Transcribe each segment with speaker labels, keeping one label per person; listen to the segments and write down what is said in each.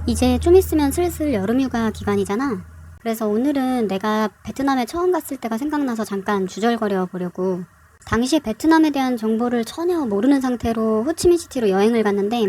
Speaker 1: 이제 좀 있으면 슬슬 여름휴가 기간이잖아. 그래서 오늘은 내가 베트남에 처음 갔을 때가 생각나서 잠깐 주절거려 보려고. 당시에 베트남에 대한 정보를 전혀 모르는 상태로 호치민시티로 여행을 갔는데,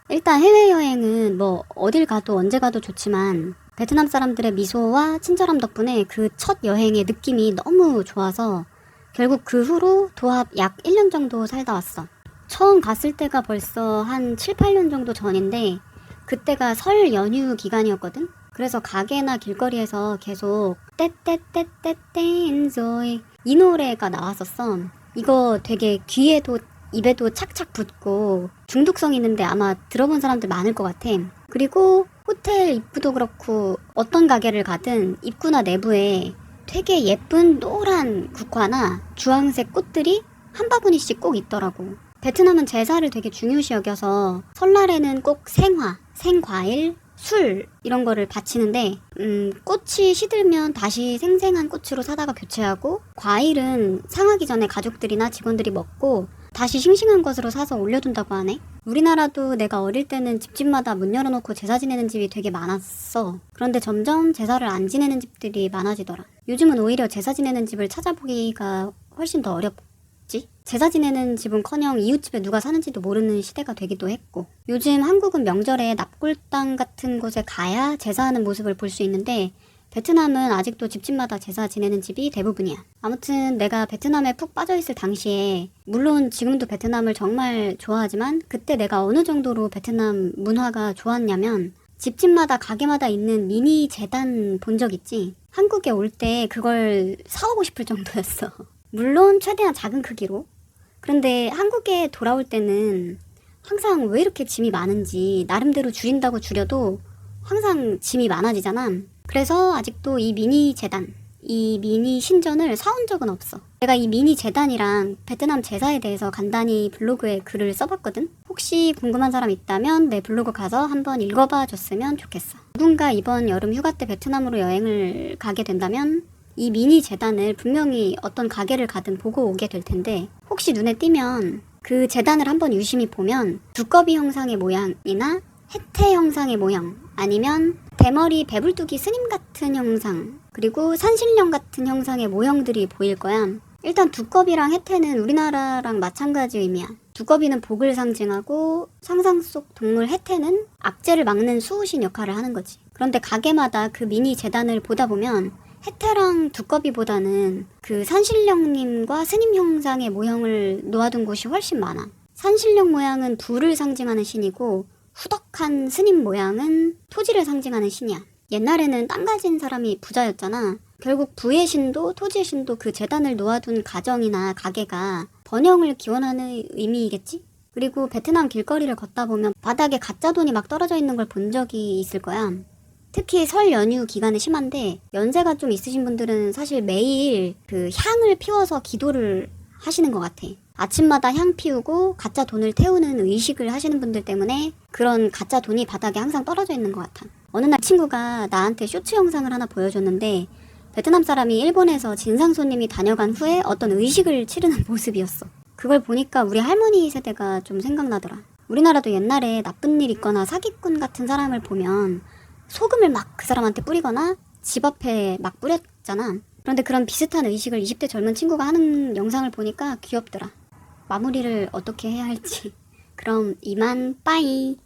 Speaker 1: 일단 해외여행은 뭐 어딜 가도 언제 가도 좋지만 베트남 사람들의 미소와 친절함 덕분에 그 첫 여행의 느낌이 너무 좋아서 결국 그 후로 도합 약 1년 정도 살다 왔어. 처음 갔을 때가 벌써 한 7, 8년 정도 전인데 그때가 설 연휴 기간이었거든? 그래서 가게나 길거리에서 계속 떼떼떼떼떼인조이 이 노래가 나왔었어. 이거 되게 귀에도 입에도 착착 붙고 중독성 있는데 아마 들어본 사람들 많을 것 같아. 그리고 호텔 입구도 그렇고 어떤 가게를 가든 입구나 내부에 되게 예쁜 노란 국화나 주황색 꽃들이 한 바구니씩 꼭 있더라고. 베트남은 제사를 되게 중요시 여겨서 설날에는 꼭 생화, 생과일, 술 이런 거를 바치는데 꽃이 시들면 다시 생생한 꽃으로 사다가 교체하고 과일은 상하기 전에 가족들이나 직원들이 먹고 다시 싱싱한 것으로 사서 올려둔다고 하네. 우리나라도 내가 어릴 때는 집집마다 문 열어놓고 제사 지내는 집이 되게 많았어. 그런데 점점 제사를 안 지내는 집들이 많아지더라. 요즘은 오히려 제사 지내는 집을 찾아보기가 훨씬 더 어렵지. 제사 지내는 집은커녕 이웃집에 누가 사는지도 모르는 시대가 되기도 했고, 요즘 한국은 명절에 납골당 같은 곳에 가야 제사하는 모습을 볼 수 있는데 베트남은 아직도 집집마다 제사 지내는 집이 대부분이야. 아무튼 내가 베트남에 푹 빠져있을 당시에, 물론 지금도 베트남을 정말 좋아하지만 그때 내가 어느 정도로 베트남 문화가 좋았냐면 집집마다 가게마다 있는 미니 재단 본 적 있지? 한국에 올 때 그걸 사오고 싶을 정도였어. 물론 최대한 작은 크기로. 그런데 한국에 돌아올 때는 항상 왜 이렇게 짐이 많은지, 나름대로 줄인다고 줄여도 항상 짐이 많아지잖아. 그래서 아직도 이 미니 재단, 이 미니 신전을 사온 적은 없어. 내가 이 미니 재단이랑 베트남 제사에 대해서 간단히 블로그에 글을 써봤거든? 혹시 궁금한 사람 있다면 내 블로그 가서 한번 읽어봐 줬으면 좋겠어. 누군가 이번 여름 휴가 때 베트남으로 여행을 가게 된다면 이 미니 재단을 분명히 어떤 가게를 가든 보고 오게 될 텐데, 혹시 눈에 띄면 그 재단을 한번 유심히 보면 두꺼비 형상의 모양이나 해태 형상의 모양, 아니면 대머리 배불뚝이 스님 같은 형상, 그리고 산신령 같은 형상의 모형들이 보일 거야. 일단 두꺼비랑 해태는 우리나라랑 마찬가지 의미야. 두꺼비는 복을 상징하고 상상 속 동물 해태는 악재를 막는 수호신 역할을 하는 거지. 그런데 가게마다 그 미니 재단을 보다 보면 해태랑 두꺼비보다는 그 산신령님과 스님 형상의 모형을 놓아둔 곳이 훨씬 많아. 산신령 모양은 불을 상징하는 신이고 후덕한 스님 모양은 토지를 상징하는 신이야. 옛날에는 땅 가진 사람이 부자였잖아. 결국 부의 신도 토지의 신도 그 재단을 놓아둔 가정이나 가게가 번영을 기원하는 의미이겠지? 그리고 베트남 길거리를 걷다 보면 바닥에 가짜 돈이 막 떨어져 있는 걸 본 적이 있을 거야. 특히 설 연휴 기간에 심한데, 연세가 좀 있으신 분들은 사실 매일 그 향을 피워서 기도를 하시는 것 같아. 아침마다 향 피우고 가짜 돈을 태우는 의식을 하시는 분들 때문에 그런 가짜 돈이 바닥에 항상 떨어져 있는 것 같아. 어느 날 친구가 나한테 쇼츠 영상을 하나 보여줬는데, 베트남 사람이 일본에서 진상 손님이 다녀간 후에 어떤 의식을 치르는 모습이었어. 그걸 보니까 우리 할머니 세대가 좀 생각나더라. 우리나라도 옛날에 나쁜 일 있거나 사기꾼 같은 사람을 보면 소금을 막 그 사람한테 뿌리거나 집 앞에 막 뿌렸잖아. 그런데 그런 비슷한 의식을 20대 젊은 친구가 하는 영상을 보니까 귀엽더라. 마무리를 어떻게 해야 할지. 그럼 이만 빠이.